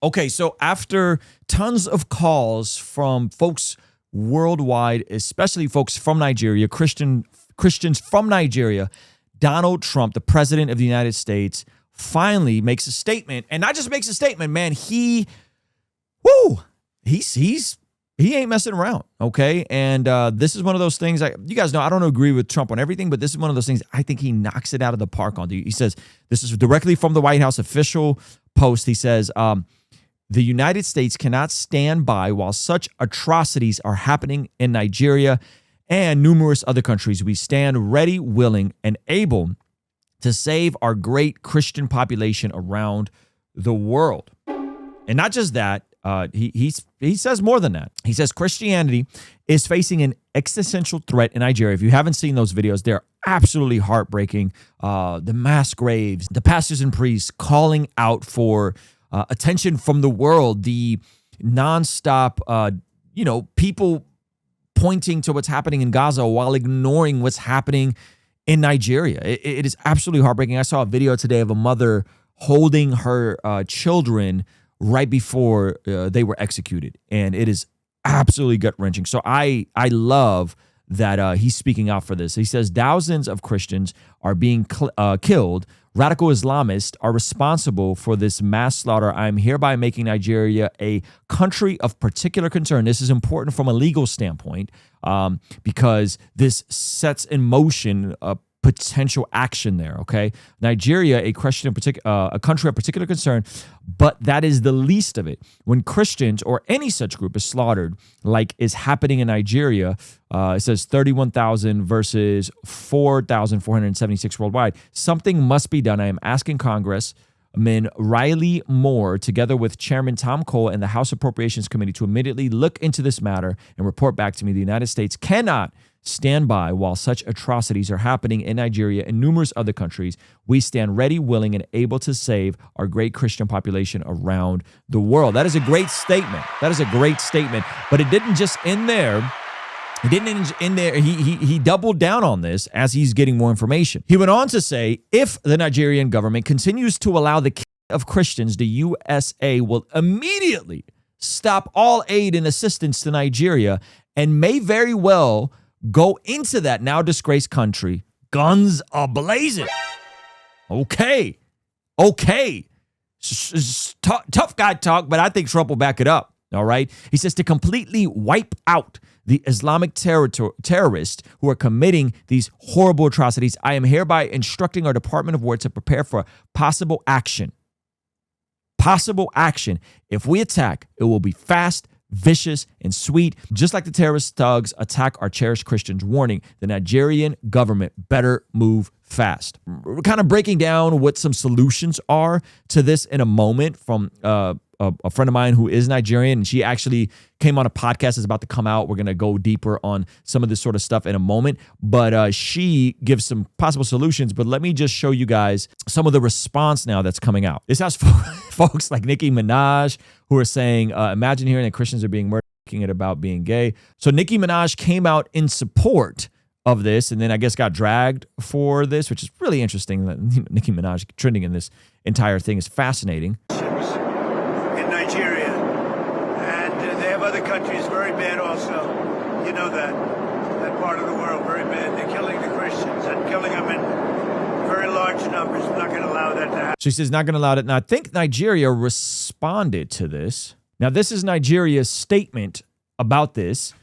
Okay, so after tons of calls from folks worldwide, especially folks from Nigeria, Christians from Nigeria, Donald Trump, the president of the United States, finally makes a statement, and not just makes a statement, man. He ain't messing around, okay? And this is one of those things. You guys know I don't agree with Trump on everything, but this is one of those things I think he knocks it out of the park on. He says, this is directly from the White House official post. He says, the United States cannot stand by while such atrocities are happening in Nigeria and numerous other countries. We stand ready, willing, and able to save our great Christian population around the world. And not just that, he says more than that. He says Christianity is facing an existential threat in Nigeria. If you haven't seen those videos, they're absolutely heartbreaking. The mass graves, the pastors and priests calling out for attention from the world, the nonstop, people pointing to what's happening in Gaza while ignoring what's happening in Nigeria. It is absolutely heartbreaking. I saw a video today of a mother holding her children right before they were executed, and it is absolutely gut-wrenching. So I love that he's speaking out for this. He says thousands of Christians are being killed. Radical Islamists are responsible for this mass slaughter. I am hereby making Nigeria a country of particular concern. This is important from a legal standpoint because this sets in motion a potential action there, okay? Nigeria, a country of particular concern, but that is the least of it. When Christians or any such group is slaughtered, like is happening in Nigeria, it says 31,000 versus 4,476 worldwide. Something must be done. I am asking Congressman Riley Moore, together with Chairman Tom Cole and the House Appropriations Committee, to immediately look into this matter and report back to me. The United States cannot stand by while such atrocities are happening in Nigeria and numerous other countries. We stand ready, willing, and able to save our great Christian population around the world. That is a great statement. That is a great statement. But it didn't just end there. It didn't end there. He doubled down on this as he's getting more information. He went on to say, if the Nigerian government continues to allow the killing of Christians, the USA will immediately stop all aid and assistance to Nigeria and may very well go into that now disgraced country, guns a-blazing. Okay. Tough guy talk, but I think Trump will back it up, all right? He says to completely wipe out the Islamic terrorists who are committing these horrible atrocities, I am hereby instructing our Department of War to prepare for possible action. Possible action. If we attack, it will be fast, vicious, and sweet, just like the terrorist thugs attack our cherished Christians. Warning, the Nigerian government better move fast. We're kind of breaking down what some solutions are to this in a moment from a friend of mine who is Nigerian, and she actually came on a podcast that's about to come out. We're going to go deeper on some of this sort of stuff in a moment, but she gives some possible solutions. But let me just show you guys some of the response now that's coming out. This has folks like Nicki Minaj who are saying, imagine hearing that Christians are being murdered, making it about being gay. So Nicki Minaj came out in support of this, and then I guess got dragged for this, which is really interesting. That Nicki Minaj trending in this entire thing is fascinating. In Nigeria, and they have other countries very bad also. You know that part of the world very bad. They're killing the Christians and killing them in very large numbers. We're not going to allow that to happen. She says not going to allow it. Now I think Nigeria responded to this. Now this is Nigeria's statement about this.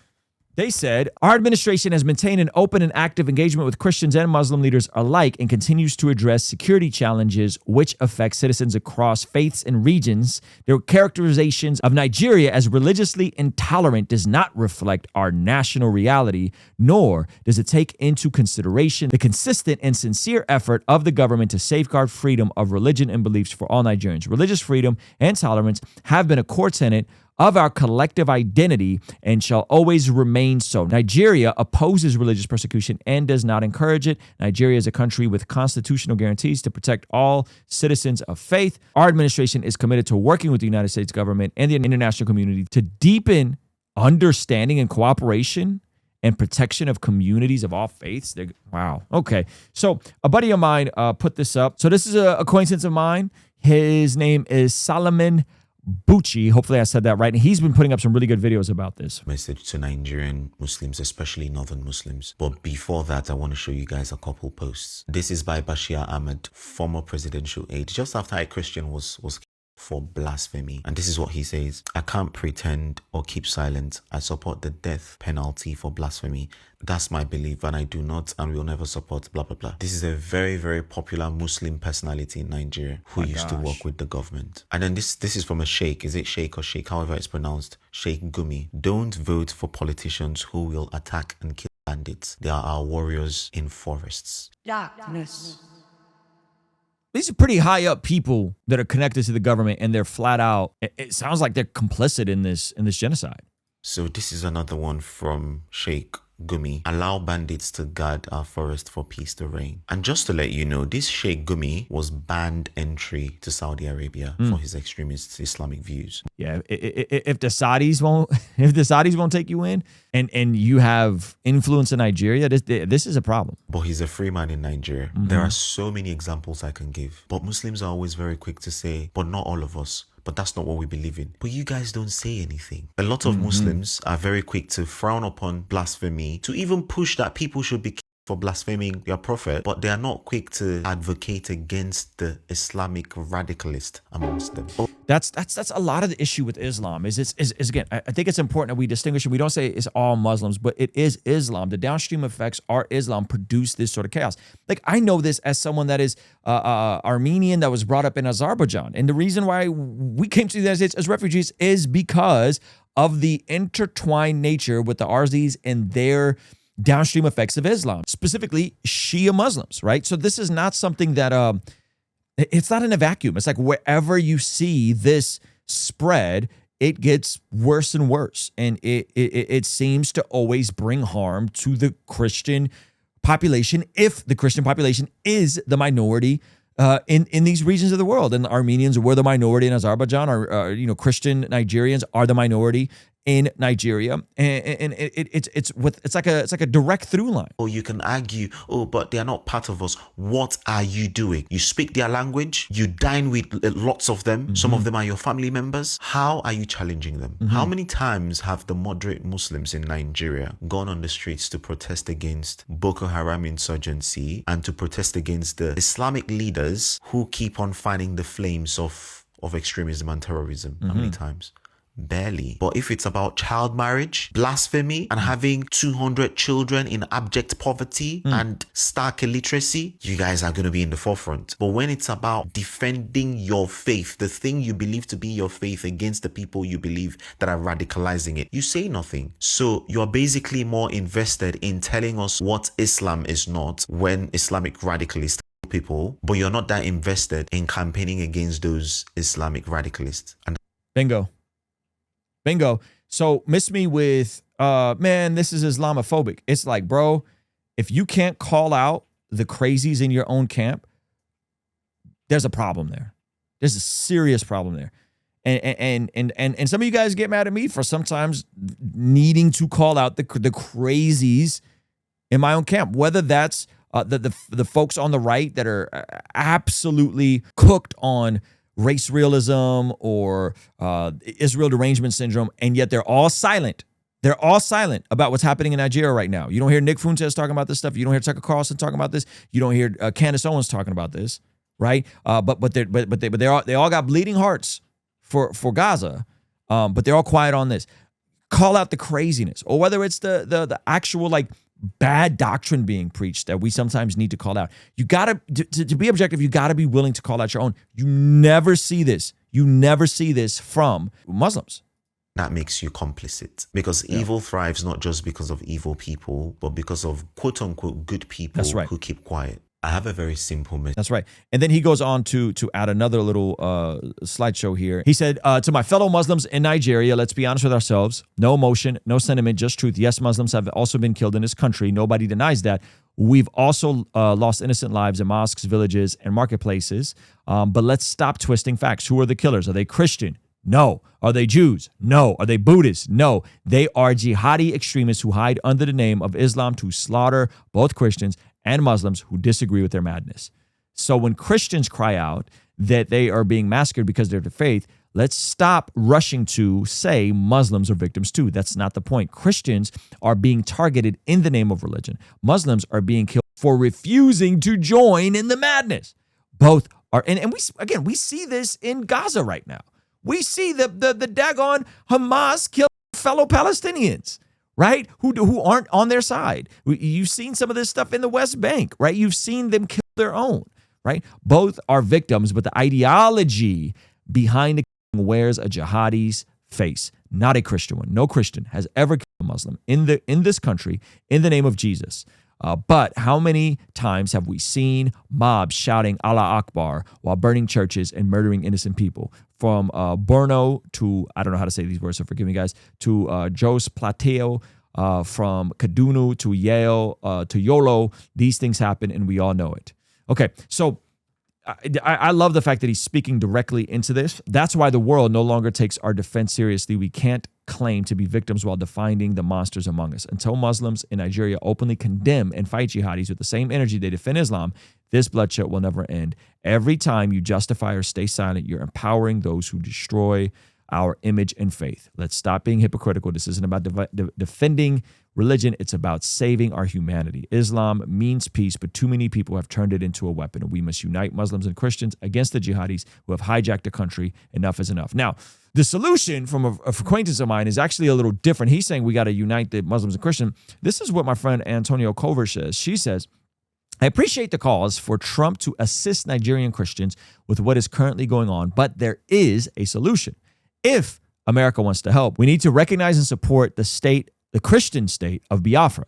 They said, our administration has maintained an open and active engagement with Christians and Muslim leaders alike and continues to address security challenges which affect citizens across faiths and regions. Their characterizations of Nigeria as religiously intolerant does not reflect our national reality, nor does it take into consideration the consistent and sincere effort of the government to safeguard freedom of religion and beliefs for all Nigerians. Religious freedom and tolerance have been a core tenet of our collective identity and shall always remain so. Nigeria opposes religious persecution and does not encourage it. Nigeria is a country with constitutional guarantees to protect all citizens of faith. Our administration is committed to working with the United States government and the international community to deepen understanding and cooperation and protection of communities of all faiths. Wow. Okay. So a buddy of mine put this up. So this is a acquaintance of mine. His name is Solomon Bucci. Hopefully I said that right. And he's been putting up some really good videos about this. Message to Nigerian Muslims, especially northern Muslims. But before that, I want to show you guys a couple posts. This is by Bashir Ahmed, former presidential aide, just after a Christian was for blasphemy. And this is what he says: I can't pretend or keep silent. I support the death penalty for blasphemy. That's my belief, and I do not and will never support blah blah blah. This is a very, very popular Muslim personality in Nigeria who used to work with the government. And then this is from a sheikh. Is it sheikh or sheikh? However it's pronounced. Sheikh Gumi. Don't vote for politicians who will attack and kill bandits. They are our warriors in forests. Darkness. These are pretty high up people that are connected to the government, and they're flat out. It sounds like they're complicit in this genocide. So this is another one from Sheikh Gumi. Allow bandits to guard our forest for peace to reign. And just to let you know, this Sheikh Gumi was banned entry to Saudi Arabia for his extremist Islamic views. Yeah, if the Saudis won't take you in, and you have influence in Nigeria, this is a problem. But he's a free man in Nigeria. There are so many examples I can give. But Muslims are always very quick to say, but not all of us. But that's not what we believe in. But you guys don't say anything. A lot of Muslims are very quick to frown upon blasphemy, to even push that people should be killed for blaspheming their prophet, but they are not quick to advocate against the Islamic radicalist amongst them. That's a lot of the issue with Islam is again, I think it's important that we distinguish, and we don't say it's all Muslims, but it is Islam. The downstream effects are Islam produce this sort of chaos. Like, I know this as someone that is Armenian, that was brought up in Azerbaijan. And the reason why we came to the United States as refugees is because of the intertwined nature with the Arzis and their downstream effects of Islam, specifically Shia Muslims, right? So this is not something that, it's not in a vacuum. It's like wherever you see this spread, it gets worse and worse. And it seems to always bring harm to the Christian population, if the Christian population is the minority in these regions of the world. And the Armenians were the minority in Azerbaijan, or Christian Nigerians are the minority in Nigeria, and it's like a direct through line. Or you can argue, oh, but they are not part of us. What are you doing? You speak their language, you dine with lots of them, some of them are your family members. How are you challenging them? How many times have the moderate Muslims in Nigeria gone on the streets to protest against Boko Haram insurgency and to protest against the Islamic leaders who keep on fanning the flames of extremism and terrorism? How many times? Barely. But if it's about child marriage, blasphemy, and having 200 children in abject poverty and stark illiteracy, you guys are going to be in the forefront. But when it's about defending your faith, the thing you believe to be your faith, against the people you believe that are radicalizing it, you say nothing. So you're basically more invested in telling us what Islam is not, when Islamic radicalists people, but you're not that invested in campaigning against those Islamic radicalists. And Bingo. So miss me with, man, this is Islamophobic. It's like, bro, if you can't call out the crazies in your own camp, there's a problem there. There's a serious problem there. And some of you guys get mad at me for sometimes needing to call out the crazies in my own camp, whether that's the folks on the right that are absolutely cooked on race realism or Israel derangement syndrome, and yet they're all silent. They're all silent about what's happening in Nigeria right now. You don't hear Nick Fuentes talking about this stuff. You don't hear Tucker Carlson talking about this. You don't hear Candace Owens talking about this, right? But they all got bleeding hearts for Gaza, but they're all quiet on this. Call out the craziness, or whether it's the actual like bad doctrine being preached that we sometimes need to call out. You gotta to be objective. You gotta be willing to call out your own. You never see this. You never see this from Muslims. That makes you complicit, because evil thrives not just because of evil people, but because of quote unquote good people who keep quiet. I have a very simple message. That's right. And then he goes on to add another little slideshow here. He said, to my fellow Muslims in Nigeria, let's be honest with ourselves. No emotion, no sentiment, just truth. Yes, Muslims have also been killed in this country. Nobody denies that. We've also lost innocent lives in mosques, villages, and marketplaces. But let's stop twisting facts. Who are the killers? Are they Christian? No. Are they Jews? No. Are they Buddhists? No. They are jihadi extremists who hide under the name of Islam to slaughter both Christians and Muslims who disagree with their madness. So when Christians cry out that they are being massacred because of their faith, Let's stop rushing to say Muslims are victims too. That's not the point. Christians are being targeted in the name of religion. Muslims are being killed for refusing to join in the madness. Both are, and we see this in Gaza right now. We see the daggone Hamas kill fellow Palestinians, right? Who aren't on their side. You've seen some of this stuff in the West Bank, right? You've seen them kill their own, right? Both are victims, but the ideology behind the wears a jihadi's face, not a Christian one. No Christian has ever killed a Muslim in this country in the name of Jesus. But how many times have we seen mobs shouting Allah Akbar while burning churches and murdering innocent people? From Borno to, I don't know how to say these words, so forgive me, guys, to Jos Plateau, from Kaduna to Yale to Yolo, these things happen and we all know it. Okay, so I love the fact that he's speaking directly into this. That's why the world no longer takes our defense seriously. We can't claim to be victims while defining the monsters among us. Until Muslims in Nigeria openly condemn and fight jihadis with the same energy they defend Islam, this bloodshed will never end. Every time you justify or stay silent, you're empowering those who destroy our image and faith. Let's stop being hypocritical. This isn't about defending religion. It's about saving our humanity. Islam means peace, but too many people have turned it into a weapon. We must unite Muslims and Christians against the jihadis who have hijacked the country. Enough is enough. Now, the solution from a acquaintance of mine is actually a little different. He's saying we got to unite the Muslims and Christians. This is what my friend Antonio Cover says. She says, I appreciate the cause for Trump to assist Nigerian Christians with what is currently going on, but there is a solution. If America wants to help, we need to recognize and support the Christian state of Biafra.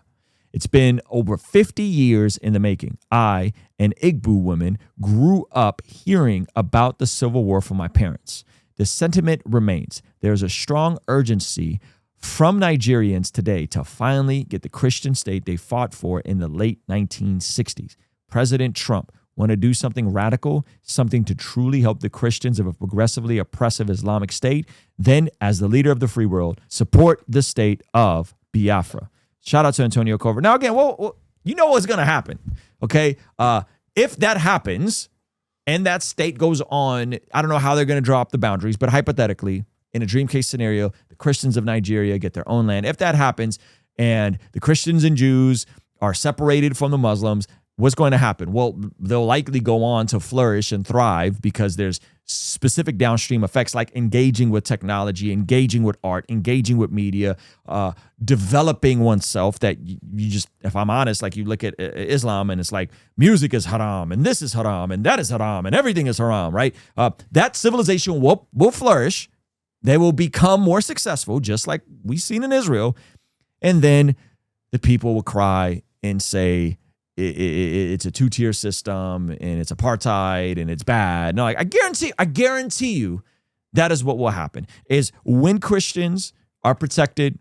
It's been over 50 years in the making. I, an Igbo woman, grew up hearing about the Civil War from my parents. The sentiment remains. There's a strong urgency from Nigerians today to finally get the Christian state they fought for in the late 1960s. President Trump want to do something radical, something to truly help the Christians of a progressively oppressive Islamic state, then as the leader of the free world, support the state of Biafra. Shout out to Antonio Cover. Now, again, well, you know what's going to happen, okay? If that happens and that state goes on, I don't know how they're going to draw up the boundaries, but hypothetically, in a dream case scenario, the Christians of Nigeria get their own land. If that happens and the Christians and Jews are separated from the Muslims, what's going to happen? Well, they'll likely go on to flourish and thrive because there's specific downstream effects like engaging with technology, engaging with art, engaging with media, developing oneself that you just, if I'm honest, like you look at Islam and it's like music is haram and this is haram and that is haram and everything is haram, right? That civilization will flourish. They will become more successful, just like we've seen in Israel. And then the people will cry and say, it's a two-tier system and it's apartheid and it's bad. No, like I guarantee you that is what will happen is when Christians are protected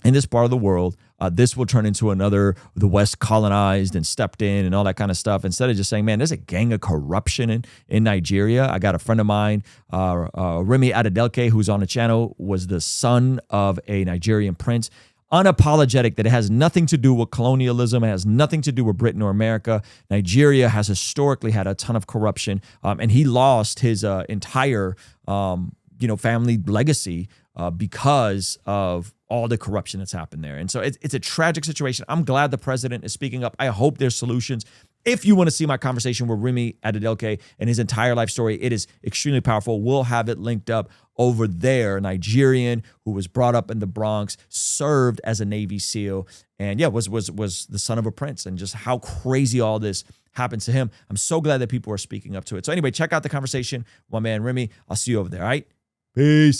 in this part of the world, this will turn into the West colonized and stepped in and all that kind of stuff. Instead of just saying, man, there's a gang of corruption in Nigeria. I got a friend of mine, Remy Adedelke, who's on the channel, was the son of a Nigerian prince. Unapologetic that it has nothing to do with colonialism. It has nothing to do with Britain or America. Nigeria has historically had a ton of corruption, and he lost his entire, family legacy because of all the corruption that's happened there. And so it's a tragic situation. I'm glad the president is speaking up. I hope there's solutions. If you want to see my conversation with Remy Adedelke and his entire life story, it is extremely powerful. We'll have it linked up over there. Nigerian who was brought up in the Bronx, served as a Navy SEAL, and was the son of a prince, and just how crazy all this happened to him. I'm so glad that people are speaking up to it. So anyway, check out the conversation. My man Remy, I'll see you over there. All right, peace.